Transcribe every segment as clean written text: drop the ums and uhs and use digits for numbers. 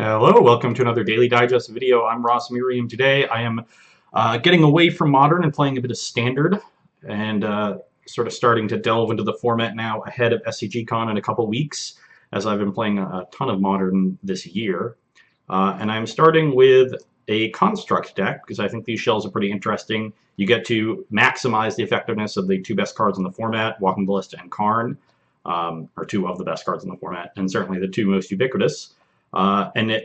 Hello, welcome to another Daily Digest video. I'm Merriam. Today I am getting away from Modern and playing a bit of Standard and sort of starting to delve into the format now ahead of SCGCon in a couple weeks, as I've been playing a ton of Modern this year. And I'm starting with a Construct deck because I think these shells are pretty interesting. You get to maximize the effectiveness of the two best cards in the format, Walking Ballista and Karn, are two of the best cards in the format, and certainly the two most ubiquitous. And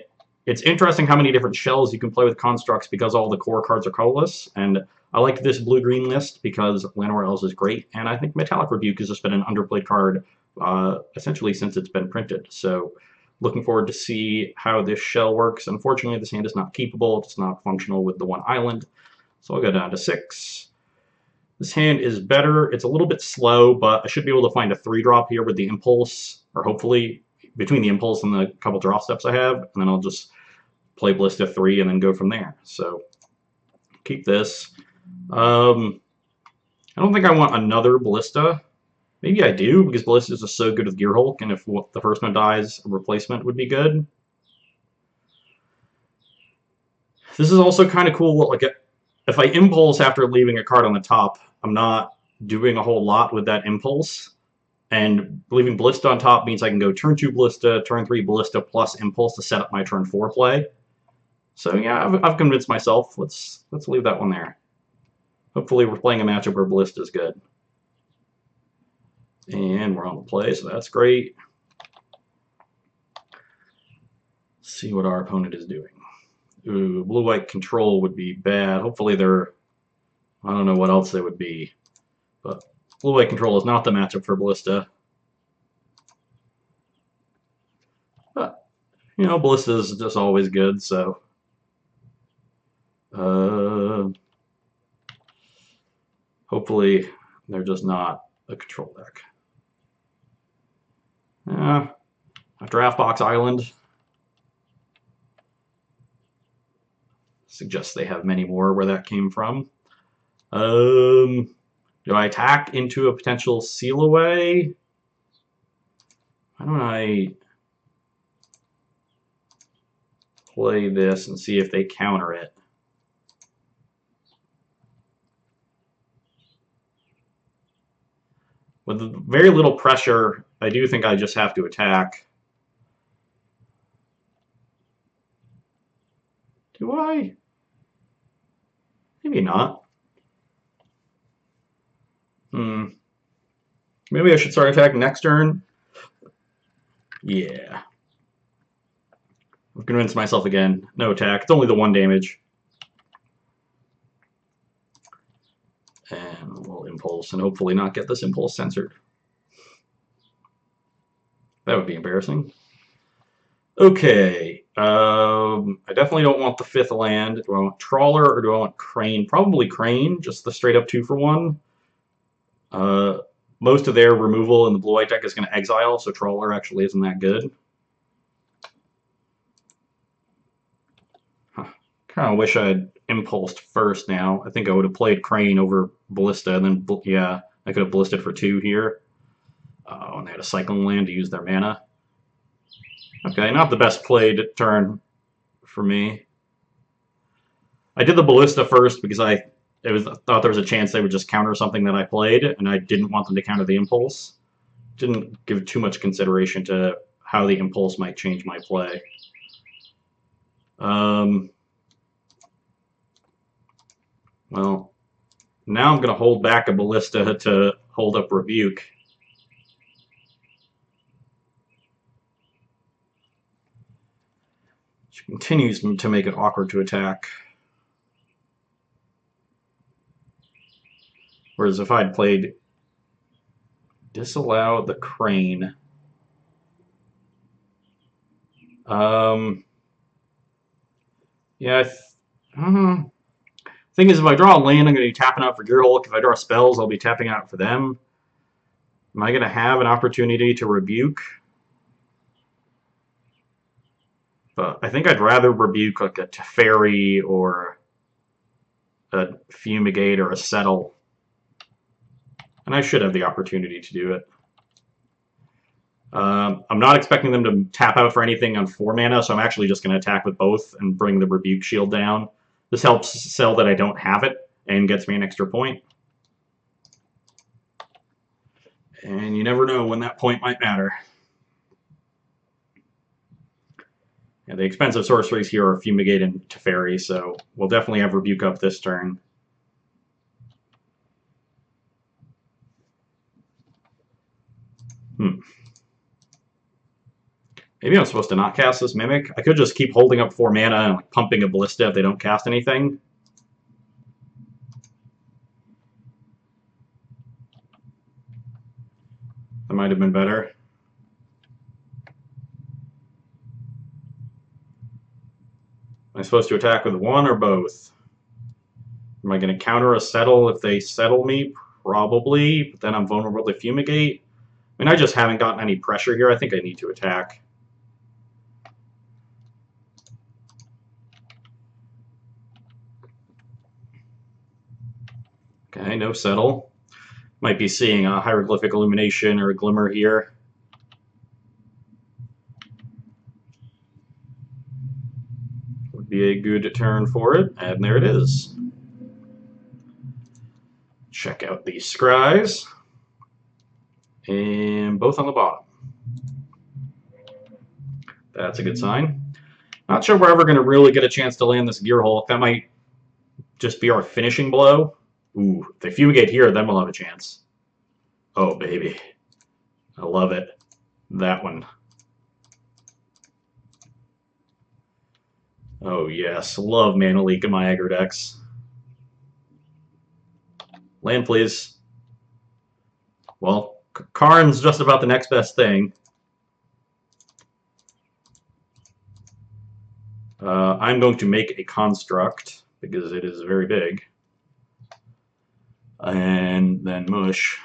it's interesting how many different shells you can play with constructs because all the core cards are colorless. And I like this blue-green list because Llanowar Elves is great, and I think Metallic Rebuke has just been an underplayed card essentially since it's been printed. So looking forward to see how this shell works. Unfortunately, this hand is not keepable. It's not functional with the one island. So I'll go down to 6. This hand is better. It's a little bit slow, but I should be able to find a 3-drop here with the Impulse, or hopefully between the Impulse and the couple draw steps I have, and then I'll just play Ballista 3 and then go from there. So keep this. I don't think I want another Ballista. Maybe I do, because Ballistas are so good with Gear Hulk, and if the first one dies, a replacement would be good. This is also kind of cool. Like, if I Impulse after leaving a card on the top, I'm not doing a whole lot with that Impulse. And leaving Ballista on top means I can go turn 2 Ballista, turn 3 Ballista, plus Impulse to set up my turn 4 play. So yeah, I've convinced myself. Let's leave that one there. Hopefully we're playing a matchup where Ballista is good. And we're on the play, so that's great. Let's see what our opponent is doing. Ooh, blue-white control would be bad. Hopefully they're... I don't know what else they would be. But blue-white control is not the matchup for Ballista. But, you know, Ballista is just always good, so... hopefully they're just not a control deck. A draft box island. Suggests they have many more where that came from. Do I attack into a potential seal away? Why don't I play this and see if they counter it? With very little pressure, I do think I just have to attack. Do I? Maybe not. Maybe I should start attacking next turn. Yeah. I've convinced myself again. No attack. It's only the 1 damage. And we'll Impulse and hopefully not get this Impulse censored. That would be embarrassing. Okay. I definitely don't want the 5th land. Do I want Trawler or do I want Crane? Probably Crane, just the straight up 2-for-1. Most of their removal in the blue-white deck is going to exile, so Trawler actually isn't that good. Kind of wish I had Impulsed first now. I think I would have played Crane over Ballista, and then, yeah, I could have Ballisted for 2 here. And they had a Cycling land to use their mana. Okay, not the best played turn for me. I did the Ballista first because I thought there was a chance they would just counter something that I played, and I didn't want them to counter the Impulse. Didn't give too much consideration to how the Impulse might change my play. Well, now I'm going to hold back a Ballista to hold up Rebuke. She continues to make it awkward to attack. Whereas if I'd played Disallow the Crane, yeah, thing is, if I draw a land, I'm going to be tapping out for Gear Hulk. If I draw spells, I'll be tapping out for them. Am I going to have an opportunity to Rebuke? But I think I'd rather Rebuke like a Teferi or a Fumigate or a Settle. And I should have the opportunity to do it. I'm not expecting them to tap out for anything on 4 mana, so I'm actually just going to attack with both and bring the Rebuke Shield down. This helps sell that I don't have it and gets me an extra point. And you never know when that point might matter. Yeah, the expensive sorceries here are Fumigate and Teferi, so we'll definitely have Rebuke up this turn. Maybe I'm supposed to not cast this Mimic. I could just keep holding up 4 mana and like, pumping a Ballista if they don't cast anything. That might have been better. Am I supposed to attack with one or both? Am I going to counter a settle if they settle me? Probably, but then I'm vulnerable to Fumigate. I mean, I just haven't gotten any pressure here. I think I need to attack. Okay, no settle. Might be seeing a Hieroglyphic Illumination or a Glimmer here. Would be a good turn for it, and there it is. Check out these scries. And both on the bottom. That's a good sign. Not sure we're ever going to really get a chance to land this Gearhulk. That might just be our finishing blow. Ooh, if they Fumigate here, then we'll have a chance. Oh, baby. I love it. That one. Oh, yes. Love Mana Leak in my aggro decks. Land, please. Well, Karn's just about the next best thing. I'm going to make a construct because it is very big. And then mush.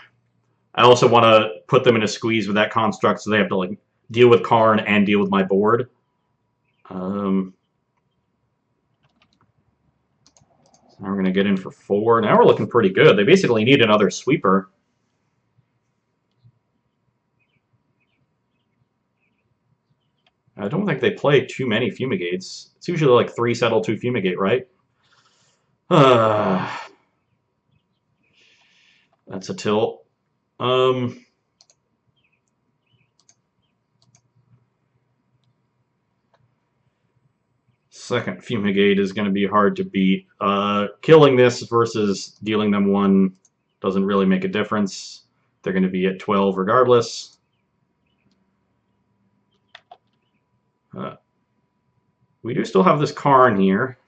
I also want to put them in a squeeze with that construct so they have to like deal with Karn and deal with my board. Now we're going to get in for 4. Now we're looking pretty good. They basically need another sweeper. I don't think they play too many Fumigates. It's usually like 3 settle, 2 Fumigate, right? That's a tilt. Second Fumigate is going to be hard to beat. Killing this versus dealing them 1 doesn't really make a difference. They're going to be at 12 regardless. We do still have this Karn here.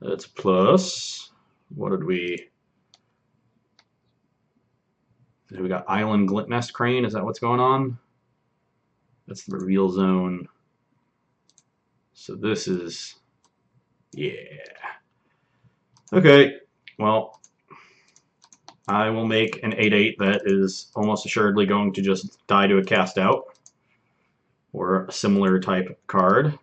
That's plus. What did we... We got Island Glint Nest Crane. Is that what's going on? That's the reveal zone. So this is... Yeah. Okay. Well, I will make an 8/8 that is almost assuredly going to just die to a cast out. Or a similar type card.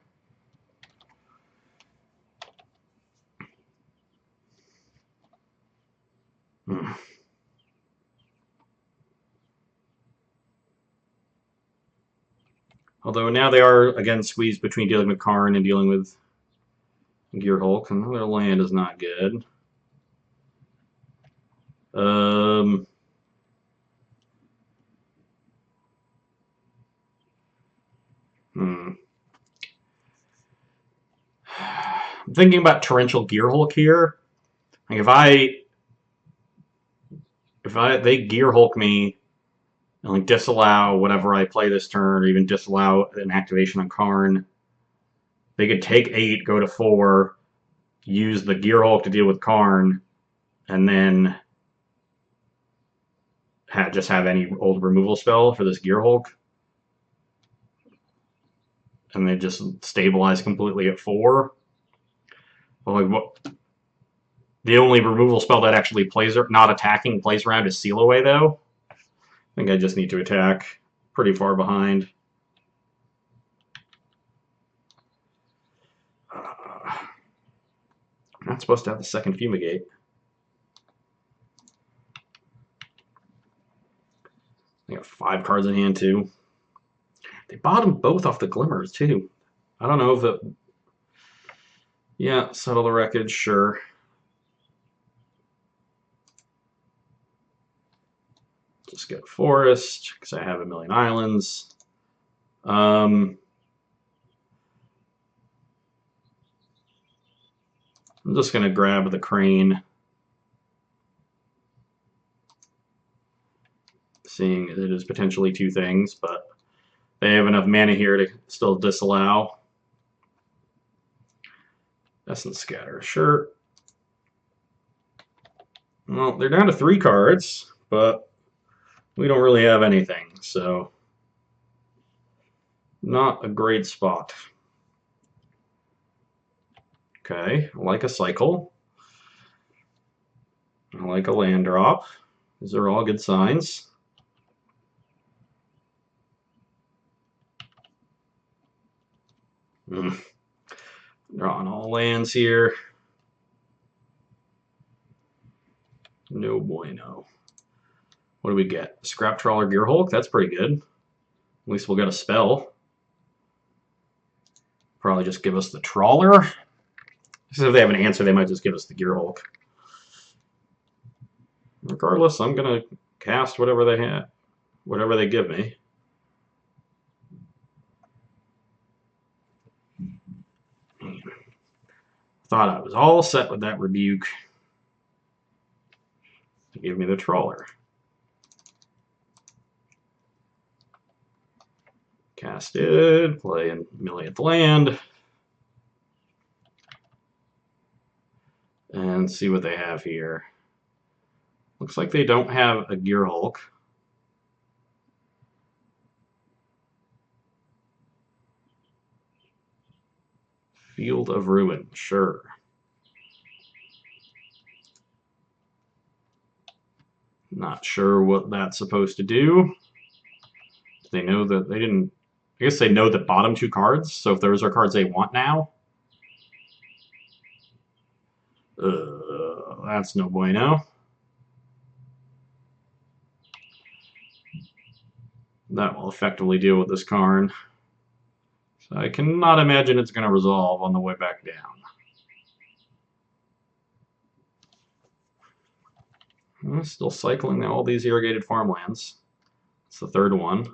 Although now they are, again, squeezed between dealing with Karn and dealing with Gearhulk, and their land is not good. I'm thinking about Torrential Gearhulk here. Like if they Gearhulk me and like disallow whatever I play this turn, or even disallow an activation on Karn, they could take 8, go to 4, use the Gearhulk to deal with Karn, and then just have any old removal spell for this Gearhulk. And they just stabilize completely at 4. But like what? The only removal spell that actually plays, not attacking, plays around is Seal Away, though. I think I just need to attack. Pretty far behind. I'm not supposed to have the second Fumigate. got 5 cards in hand too. They bottomed both off the glimmers too. I don't know if it. Yeah, settle the wreckage, sure. Just get forest because I have a million islands. I'm just gonna grab the crane, seeing it is potentially 2 things, but they have enough mana here to still disallow. Essence Scatter, sure. Well, they're down to 3 cards, but we don't really have anything, so not a great spot. Okay, I like a cycle. I like a land drop. These are all good signs. Drawing all lands here. No bueno. What do we get? Scrap Trawler Gearhulk? That's pretty good. At least we'll get a spell. Probably just give us the Trawler. If they have an answer, they might just give us the Gearhulk. Regardless, I'm gonna cast whatever they have, whatever they give me. Thought I was all set with that Rebuke. Give me the Trawler. Casted, play a millionth land. And see what they have here. Looks like they don't have a Gearhulk. Field of Ruin, sure. Not sure what that's supposed to do. They know that they didn't. I guess they know the bottom 2 cards, so if those are cards they want now. That's no bueno. That will effectively deal with this Karn. So I cannot imagine it's going to resolve on the way back down. I'm still cycling all these irrigated farmlands. It's the 3rd one.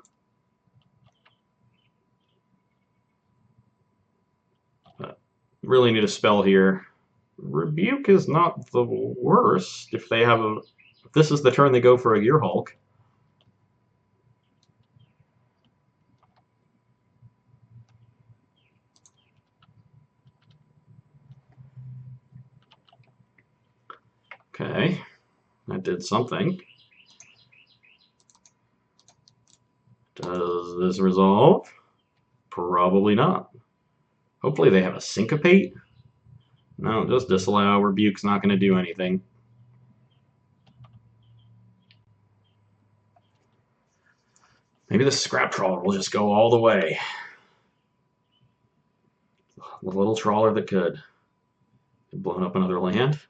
But really need a spell here. Rebuke is not the worst if they have a. If this is the turn they go for a Gearhulk. Okay, that did something. Does this resolve? Probably not. Hopefully they have a Syncopate. No, just disallow. Rebuke's not going to do anything. Maybe the Scrap Trawler will just go all the way. The little trawler that could. Blown up another land.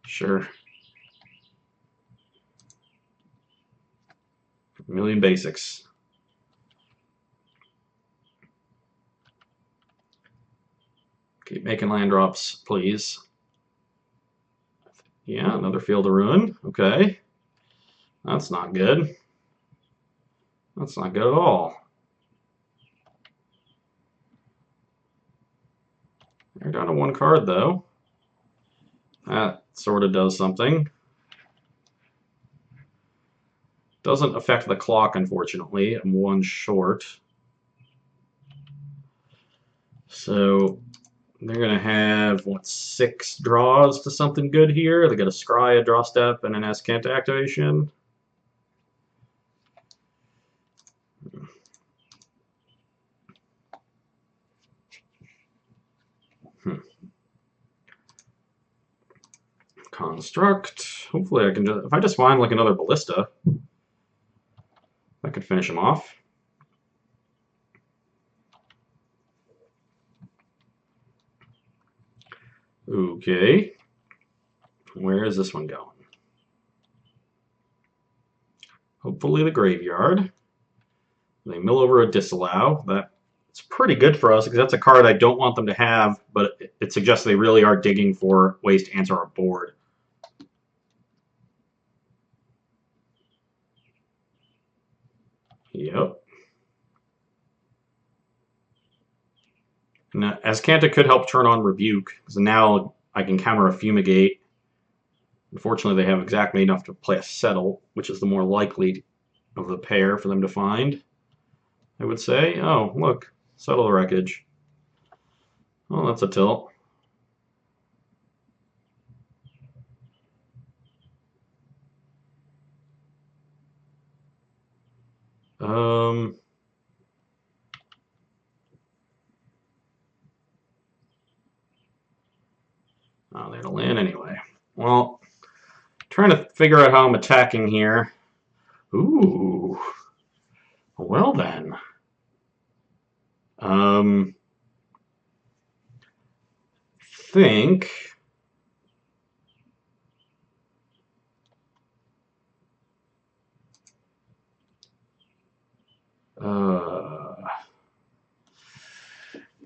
Sure. A million basics. Keep making land drops, please. Yeah, another Field of Ruin. Okay. That's not good. That's not good at all. They're down to 1 card, though. That sort of does something. Doesn't affect the clock, unfortunately. I'm 1 short. So they're going to have, what, 6 draws to something good here. They got a Scry, a draw step, and an Escant activation. Construct. Hopefully I can just, if I just find like another Ballista, I could finish him off. Okay. Where is this one going? hopefully the graveyard. They mill over a disallow. That's pretty good for us because that's a card I don't want them to have, but it suggests they really are digging for ways to answer our board. Yep. And Azcanta could help turn on Rebuke, because now I can counter a Fumigate. Unfortunately, they have exactly enough to play a Settle, which is the more likely of the pair for them to find, I would say. Oh, look, Settle Wreckage. Oh, that's a tilt. Um, oh, they're to land anyway. Well, trying to figure out how I'm attacking here. Ooh. Well then. Think.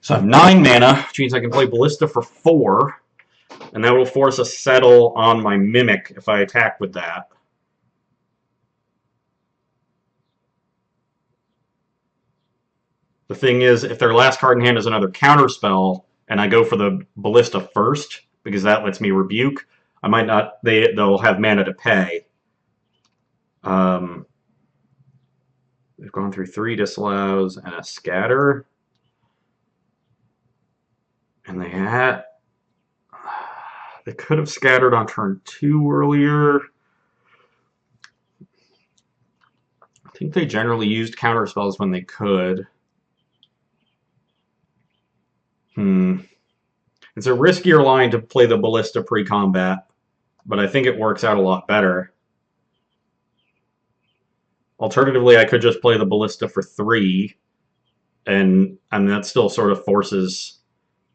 So I have 9 mana, which means I can play Ballista for 4, and that will force a Settle on my Mimic if I attack with that. The thing is, if their last card in hand is another counterspell, and I go for the Ballista first, because that lets me Rebuke, I might not. They'll have mana to pay. They've gone through 3 disallows and a scatter, and they could have scattered on turn 2 earlier. I think they generally used counterspells when they could. It's a riskier line to play the Ballista pre-combat, but I think it works out a lot better. Alternatively, I could just play the Ballista for 3, and that still sort of forces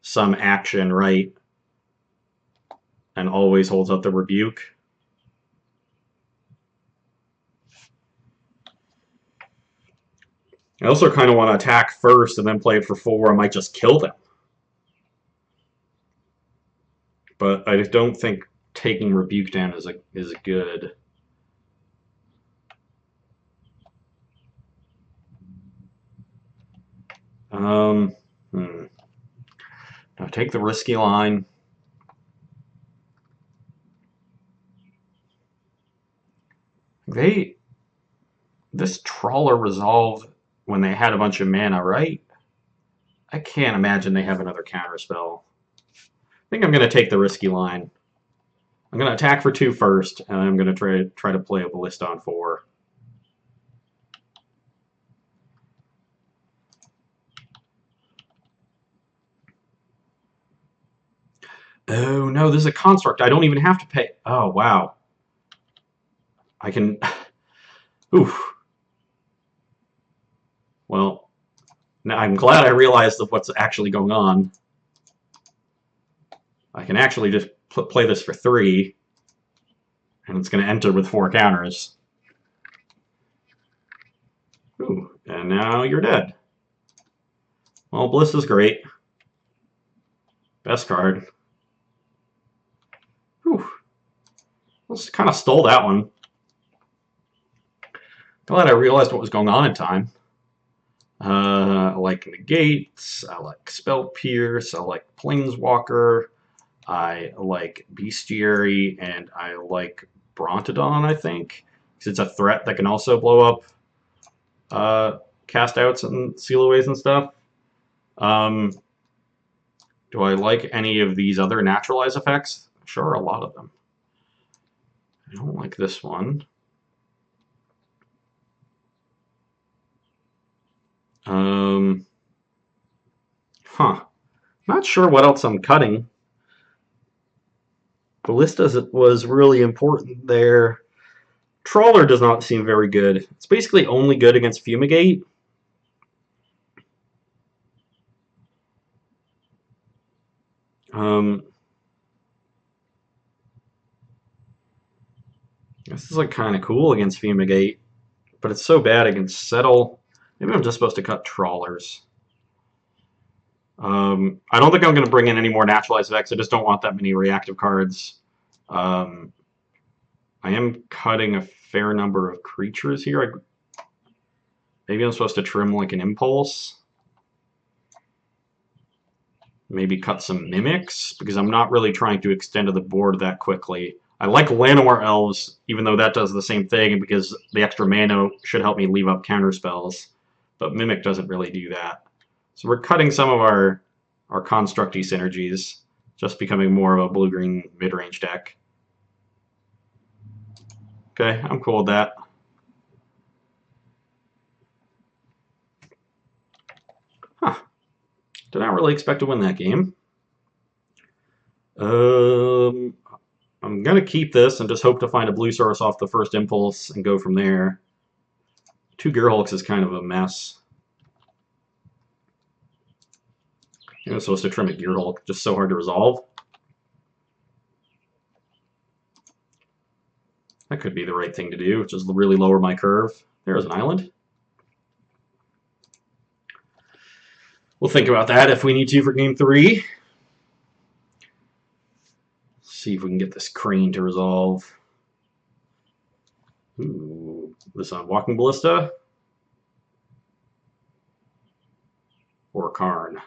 some action, right? And always holds up the Rebuke. I also kind of want to attack first and then play it for 4. I might just kill them. But I just don't think taking Rebuke down is good. I'll take the risky line. This Trawler resolved when they had a bunch of mana, right? I can't imagine they have another counterspell. I think I'm going to take the risky line. I'm going to attack for 2 first, and I'm going to try to play a Ballista on 4. Oh no, this is a construct. I don't even have to pay. Oh wow. I can. Oof. Well, now I'm glad I realized what's actually going on. I can actually just play this for 3, and it's going to enter with 4 counters. Ooh, and now you're dead. Well, Bliss is great. Best card. Whew. Just kind of stole that one. Glad I realized what was going on in time. I like Negates, I like Spell Pierce, I like Planeswalker, I like Bestiary, and I like Brontodon, I think. Because it's a threat that can also blow up cast outs and seal aways and stuff. Do I like any of these other naturalize effects? Sure, a lot of them. I don't like this one. Not sure what else I'm cutting. Ballista was really important there. Trawler does not seem very good. It's basically only good against Fumigate. This is like kind of cool against Fumigate. But it's so bad I can settle. Maybe I'm just supposed to cut trawlers. I don't think I'm going to bring in any more naturalized Vex. I just don't want that many reactive cards. I am cutting a fair number of creatures here. Maybe I'm supposed to trim like an Impulse. Maybe cut some Mimics, because I'm not really trying to extend to the board that quickly. I like Llanowar Elves, even though that does the same thing, because the extra mana should help me leave up counter spells. But Mimic doesn't really do that. So we're cutting some of our constructy synergies, just becoming more of a blue-green mid-range deck. Okay, I'm cool with that. Huh. Did not really expect to win that game. I'm going to keep this and just hope to find a blue source off the first impulse and go from there. 2 Gearhulks is kind of a mess. I'm supposed to trim a Gearhulk, just so hard to resolve. That could be the right thing to do, which is really lower my curve. There's an island. We'll think about that if we need to for game 3. See if we can get this crane to resolve. Ooh, this on Walking Ballista or Karn.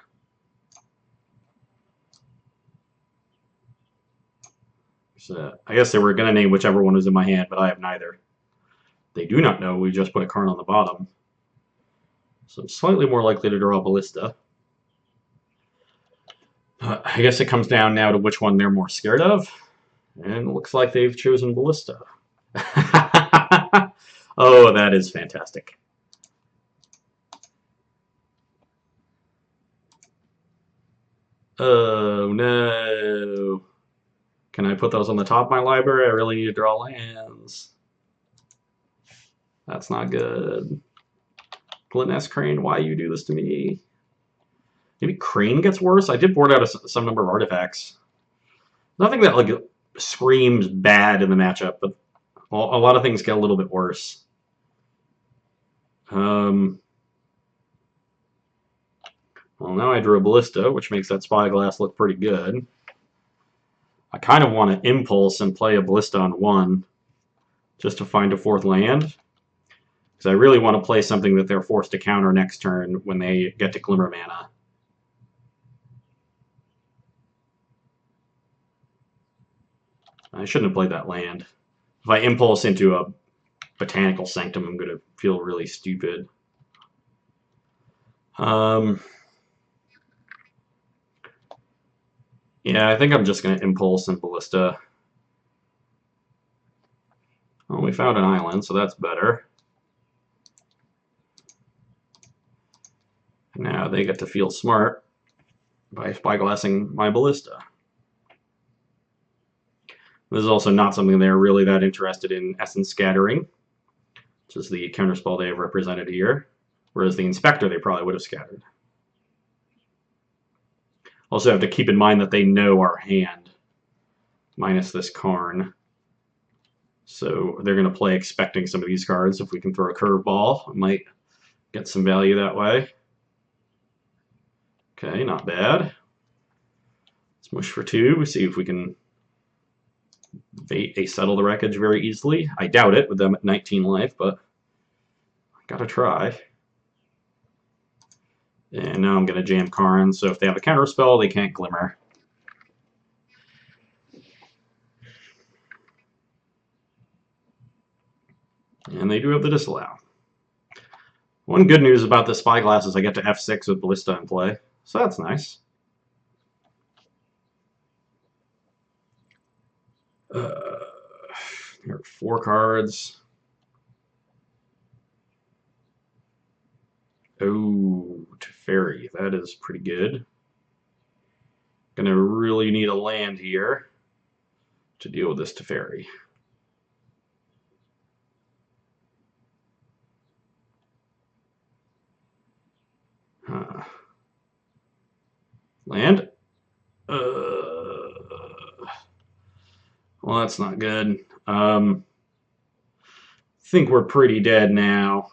So I guess they were going to name whichever one was in my hand, but I have neither. They do not know we just put a Karn on the bottom. So I'm slightly more likely to draw Ballista. I guess it comes down now to which one they're more scared of. And it looks like they've chosen Ballista. Oh, that is fantastic. Oh, no. Can I put those on the top of my library? I really need to draw lands. That's not good. Gleness Crane, why you do this to me? Maybe Crane gets worse? I did board out some number of artifacts. Nothing that like screams bad in the matchup, but a lot of things get a little bit worse. Well, now I drew a Ballista, which makes that Spyglass look pretty good. I kind of want to Impulse and play a Ballista on 1 just to find a 4th land. Because I really want to play something that they're forced to counter next turn when they get to Glimmer mana. I shouldn't have played that land. If I Impulse into a Botanical Sanctum, I'm going to feel really stupid. Yeah, I think I'm just going to Impulse and Ballista. Well, we found an island, so that's better. Now they get to feel smart by spyglassing my Ballista. This is also not something they're really that interested in Essence Scattering, which is the counterspell they have represented here, whereas the Inspector they probably would have scattered. Also have to keep in mind that they know our hand, minus this Karn. So they're going to play expecting some of these cards. If we can throw a curveball, it might get some value that way. Okay, not bad. Let's mush for 2. We see if we can bait a Settle the Wreckage very easily. I doubt it with them at 19 life, but I gotta try. And now I'm gonna jam Karn, so if they have a counter spell, they can't Glimmer. And they do have the Disallow. One good news about the Spyglass is I get to F6 with Ballista in play, so that's nice. There are 4 cards. Oh, Teferi, that is pretty good. Gonna really need a land here to deal with this Teferi. Land? Well, that's not good. think we're pretty dead now.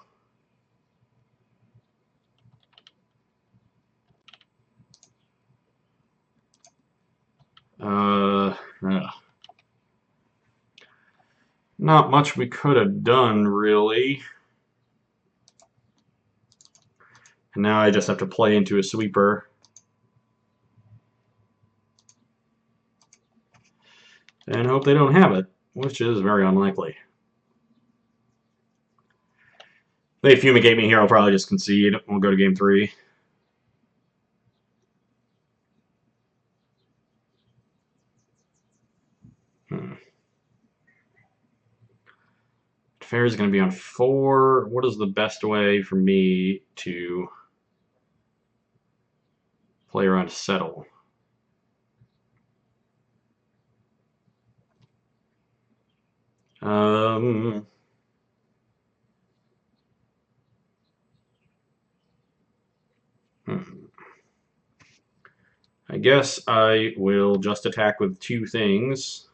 Not much we could have done, really. And now I just have to play into a sweeper. And hope they don't have it, which is very unlikely. If they fumigate me here, I'll probably just concede. We'll go to game 3. Fair is going to be on 4. What is the best way for me to play around to settle? I guess I will just attack with 2 things.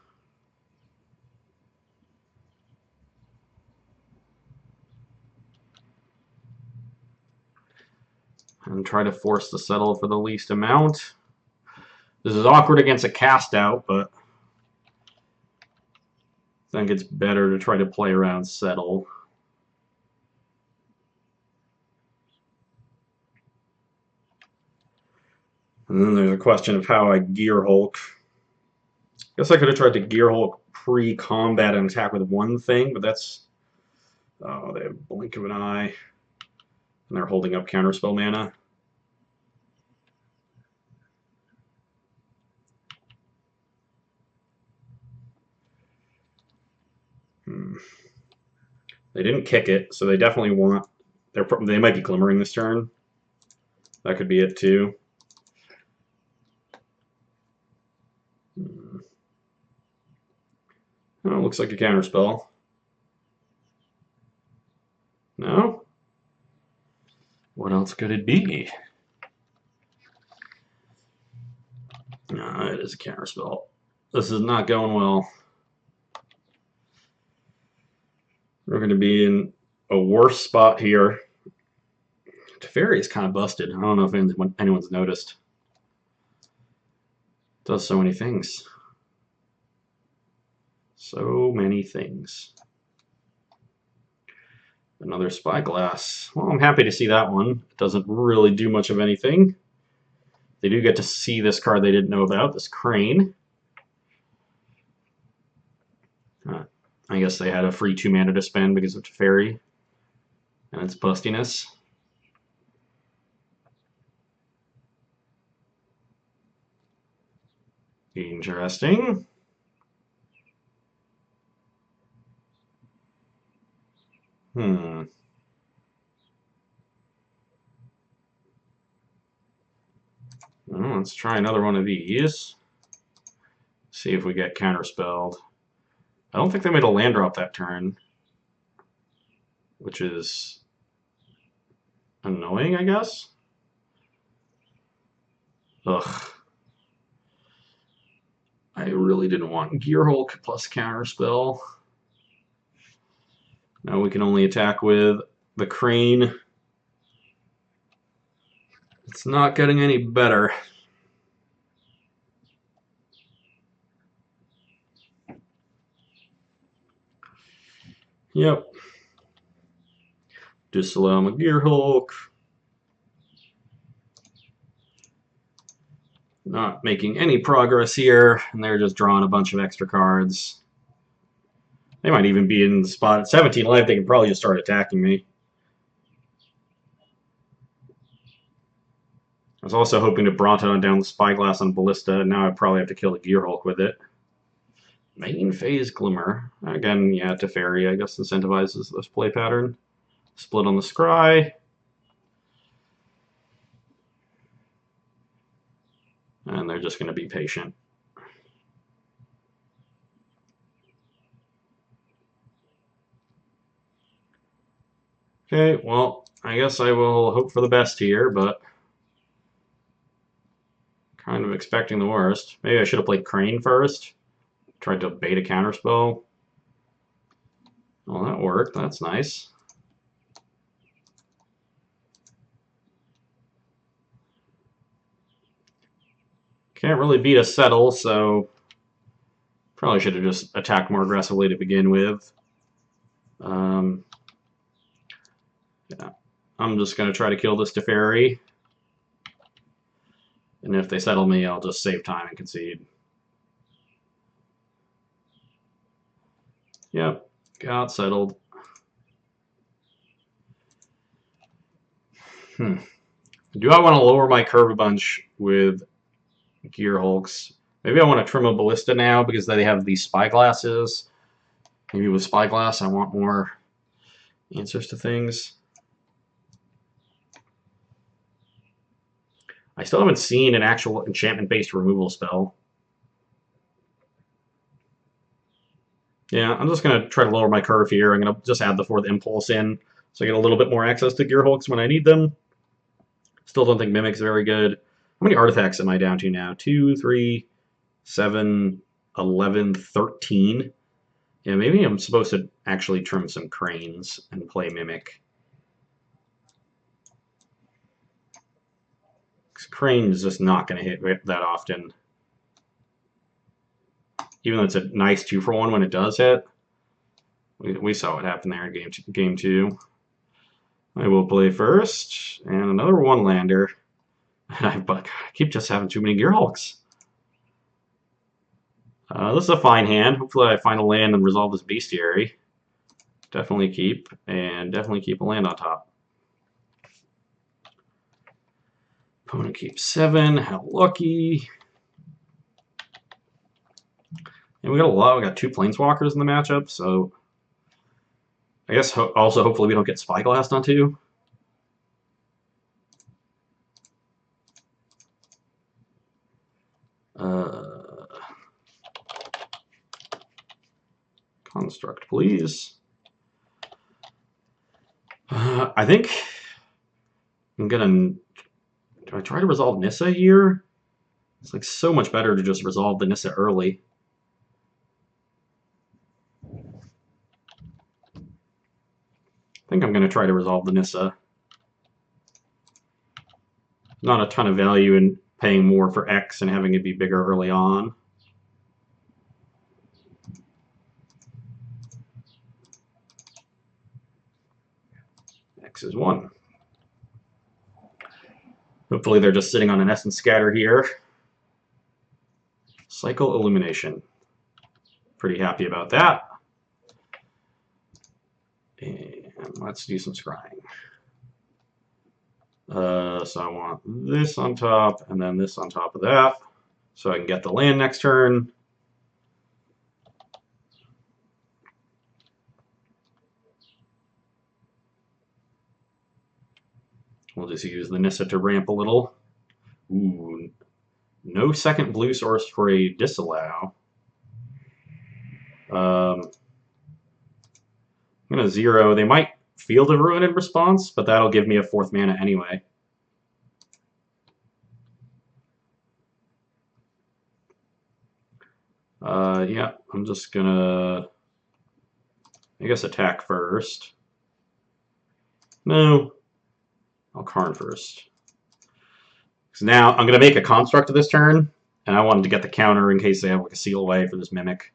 And try to force the settle for the least amount. This is awkward against a cast out, but I think it's better to try to play around settle. And then there's a question of how I gear Hulk. I guess I could have tried to gear Hulk pre-combat and attack with 1 thing, but that's... Oh, they have blink of an eye. And they're holding up counterspell mana. They didn't kick it, so they definitely want... They might be glimmering this turn. That could be it, too. Oh, looks like a counterspell. No? What else could it be? No, it is a counterspell. This is not going well. We're going to be in a worse spot here. Teferi is kind of busted. I don't know if anyone's noticed. Does so many things. So many things. Another Spyglass. Well, I'm happy to see that one. It doesn't really do much of anything. They do get to see this card they didn't know about, this Crane. I guess they had a free 2 mana to spend because of Teferi and its bustiness. Interesting. Well, let's try another one of these. See if we get counterspelled. I don't think they made a land drop that turn, which is annoying, I guess. Ugh. I really didn't want Gear Hulk plus counterspell. Now we can only attack with the Crane. It's not getting any better. Yep. Disallow my Gear Hulk. Not making any progress here, and they're just drawing a bunch of extra cards. They might even be in the spot at 17 life. They can probably just start attacking me. I was also hoping to Bronto down the Spyglass on Ballista, and now I probably have to kill the Gear Hulk with it. Main phase Glimmer. Again, yeah, Teferi, I guess, incentivizes this play pattern. Split on the Scry. And they're just going to be patient. Okay, well, I guess I will hope for the best here, but kind of expecting the worst. Maybe I should have played Crane first. Tried to bait a counterspell. Well, that worked. That's nice. Can't really beat a settle, so probably should have just attacked more aggressively to begin with. Yeah, I'm just going to try to kill this Teferi. And if they settle me, I'll just save time and concede. Yep, got settled. Do I want to lower my curve a bunch with Gear Hulks? Maybe I want to trim a Ballista now because they have these spyglasses. Maybe with Spyglass I want more answers to things. I still haven't seen an actual enchantment-based removal spell. Yeah, I'm just going to try to lower my curve here. I'm going to just add the 4th Impulse in so I get a little bit more access to Gear Hulks when I need them. Still don't think Mimic's very good. How many artifacts am I down to now? 2, 3, 7, 11, 13. Yeah, maybe I'm supposed to actually trim some Cranes and play Mimic. Because Crane is just not going to hit that often. Even though it's a nice 2-for-1 when it does hit. We saw what happened there in game 2. I will play first, and another 1-lander. But I keep just having too many Gear Hulks. This is a fine hand. Hopefully I find a land and resolve this bestiary. Definitely keep, and definitely keep a land on top. Opponent keeps 7. How lucky. And we got a lot. We got 2 Planeswalkers in the matchup, so I guess also hopefully we don't get Spyglassed on 2. Construct, please. I think I'm gonna. Do I try to resolve Nissa here? It's like so much better to just resolve the Nissa early. I think I'm gonna try to resolve the Nissa. Not a ton of value in paying more for X and having it be bigger early on. X is 1. Hopefully they're just sitting on an Essence Scatter here. Cycle Illumination. Pretty happy about that. And let's do some scrying. So I want this on top, and then this on top of that, so I can get the land next turn. We'll just use the Nissa to ramp a little. Ooh, no second blue source for a disallow. I'm going to 0. They might Field of Ruin in response, but that'll give me a 4th mana anyway. Yeah, I'm just going to, I guess, attack first. No, I'll Karn first. So now I'm going to make a construct of this turn, and I wanted to get the counter in case they have like a seal away for this Mimic.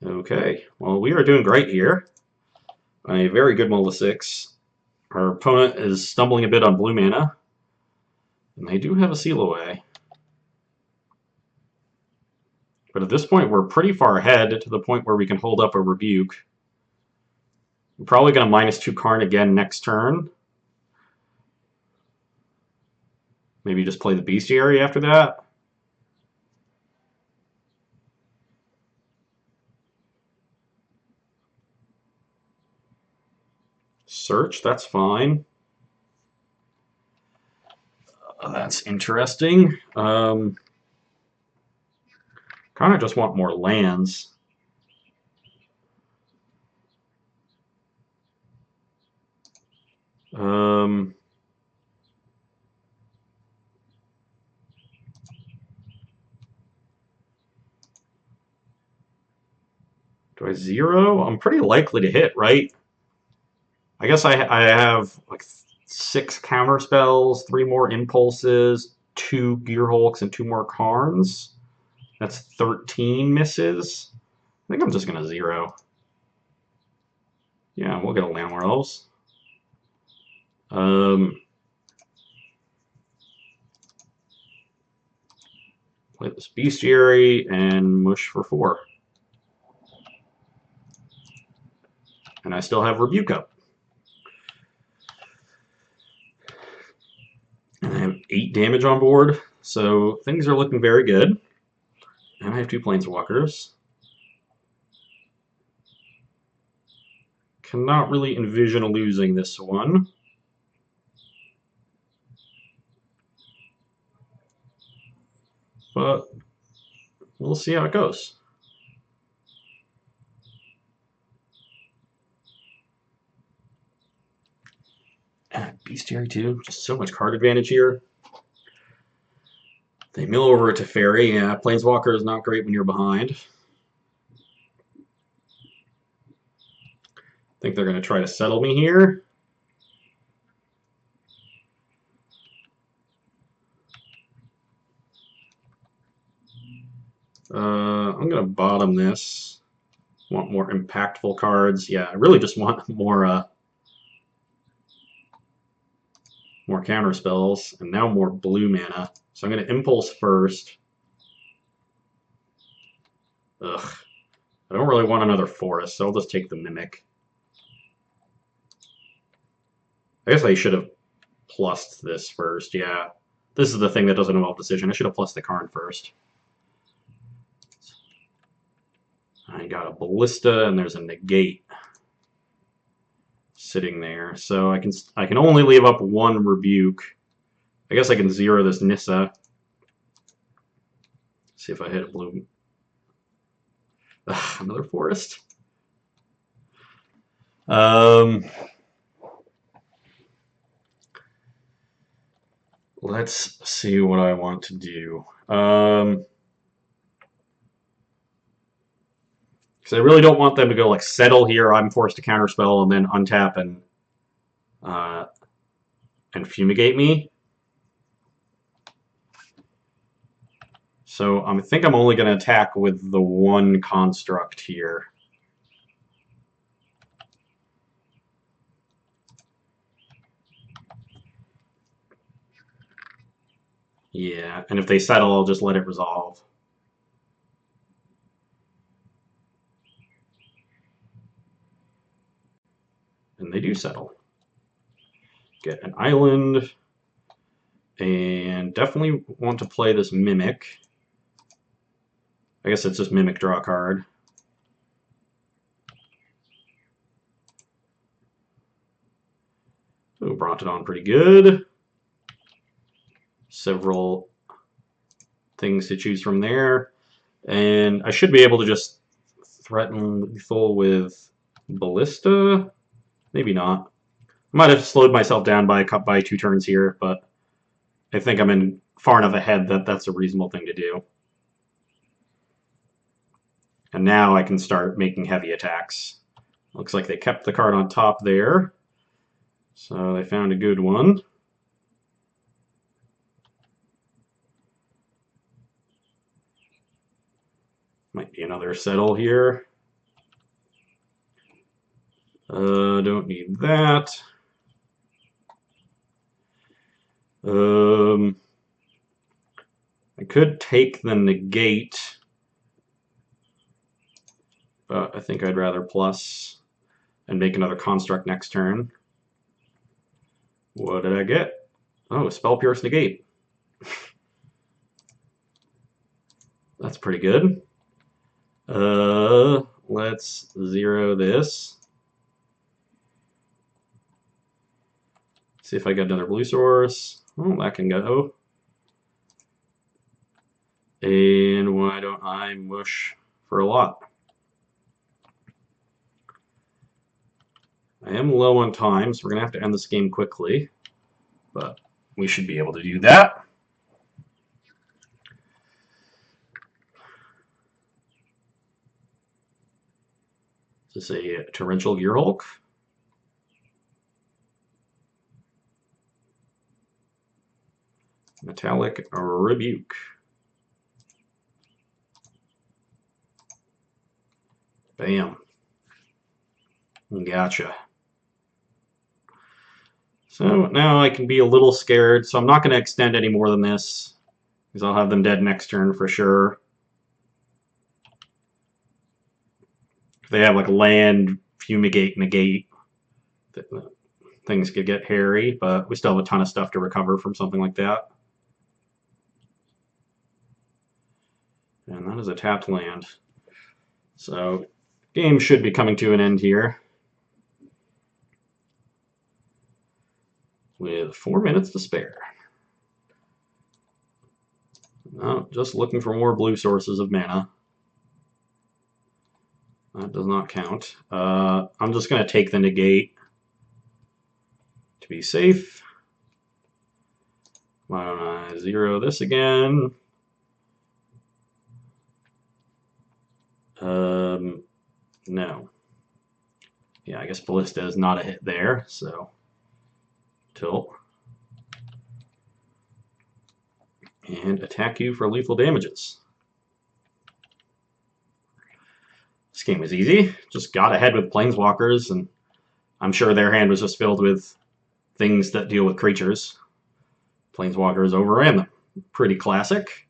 Okay, well, we are doing great here. A very good mull to 6. Our opponent is stumbling a bit on blue mana, and they do have a seal away. But at this point, we're pretty far ahead to the point where we can hold up a Rebuke. I'm probably going to -2 Karn again next turn. Maybe just play the Bestiary after that. Search, that's fine. That's interesting. Kind of just want more lands. Do I zero? I'm pretty likely to hit, right? I guess I have like 6 counter spells, 3 more impulses, 2 gear hulks, and 2 more Karns. That's 13 misses. I think I'm just gonna zero. Yeah, we'll get a Land Elves. Play this Bestiary and mush for 4. And I still have Rebuke up. And I have 8 damage on board, so things are looking very good. And I have 2 Planeswalkers. Cannot really envision losing this one. But we'll see how it goes. Bestiary too, just so much card advantage here. They mill over to Teferi. Yeah, Planeswalker is not great when you're behind. I think they're going to try to settle me here. I'm going to bottom this. Want more impactful cards. Yeah, I really just want more counter spells, and now more blue mana. So I'm going to Impulse first. Ugh. I don't really want another Forest, so I'll just take the Mimic. I guess I should have plussed this first, yeah. This is the thing that doesn't involve decision. I should have plussed the Karn first. I got a Ballista, and there's a Negate sitting there. So I can only leave up 1 Rebuke. I guess I can zero this Nissa. See if I hit a blue. Ugh, another Forest. Let's see what I want to do. Because I really don't want them to go like settle here. I'm forced to counterspell and then untap and fumigate me. So I think I'm only going to attack with the 1 construct here. Yeah, and if they settle, I'll just let it resolve. And they do settle. Get an island. And definitely want to play this Mimic. I guess it's just Mimic, draw a card. Oh, brought it on pretty good. Several things to choose from there. And I should be able to just threaten lethal with Ballista. Maybe not. I might have slowed myself down by 2 turns here, but I think I'm in far enough ahead that that's a reasonable thing to do. And now I can start making heavy attacks. Looks like they kept the card on top there. So they found a good one. Might be another settle here. Don't need that. I could take the negate, but I think I'd rather plus and make another construct next turn. What did I get? Oh, Spell Pierce Negate. That's pretty good. Let's zero this. See if I get another blue source. Oh, that can go. And why don't I mush for a lot? I am low on time, so we're going to have to end this game quickly. But we should be able to do that. Is this a Torrential Gearhulk? Metallic Rebuke. Bam. Gotcha. So now I can be a little scared, so I'm not going to extend any more than this, because I'll have them dead next turn for sure. If they have like land, fumigate, negate, things could get hairy, but we still have a ton of stuff to recover from something like that. And that is a tapped land. So game should be coming to an end here, with 4 minutes to spare. Oh, just looking for more blue sources of mana. That does not count. I'm just going to take the negate to be safe. Why don't I zero this again? No. Yeah, I guess Ballista is not a hit there, so tilt. And attack you for lethal damages. This game was easy. Just got ahead with Planeswalkers, and I'm sure their hand was just filled with things that deal with creatures. Planeswalkers overran them. Pretty classic.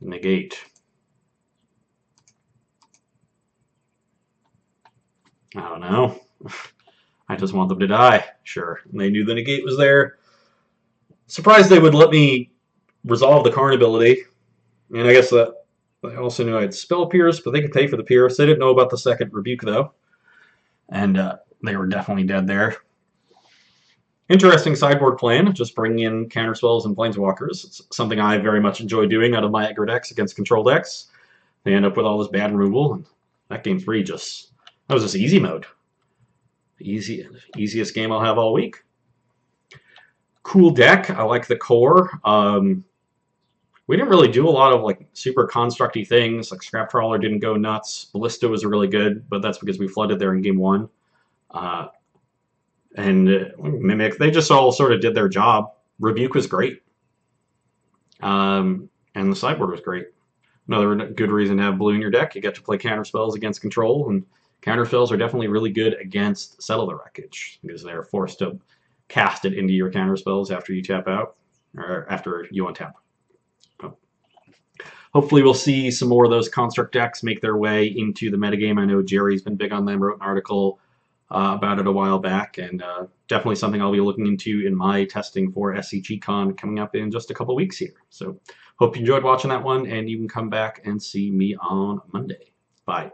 Negate. I don't know. I just want them to die. Sure. And they knew the negate was there. Surprised they would let me resolve the Karn ability. And I guess that they also knew I had Spell Pierce, but they could pay for the Pierce. They didn't know about the second Rebuke, though. And they were definitely dead there. Interesting sideboard plan, just bringing in counterspells and planeswalkers. It's something I very much enjoy doing out of my aggro decks against control decks. They end up with all this bad removal, and that game 3 that was just easy mode. Easiest game I'll have all week. Cool deck. I like the core. We didn't really do a lot of like super constructy things. Like Scrap Trawler didn't go nuts. Ballista was really good, but that's because we flooded there in game 1. And Mimic, they just all sort of did their job. Rebuke was great. And the sideboard was great. Another good reason to have blue in your deck. You get to play counterspells against control, and counterspells are definitely really good against Settle the Wreckage, because they're forced to cast it into your counterspells after you tap out, or after you untap. Hopefully we'll see some more of those construct decks make their way into the metagame. I know Jerry's been big on them, wrote an article about it a while back, and definitely something I'll be looking into in my testing for SCGCon coming up in just a couple weeks here. So hope you enjoyed watching that one, and you can come back and see me on Monday. Bye.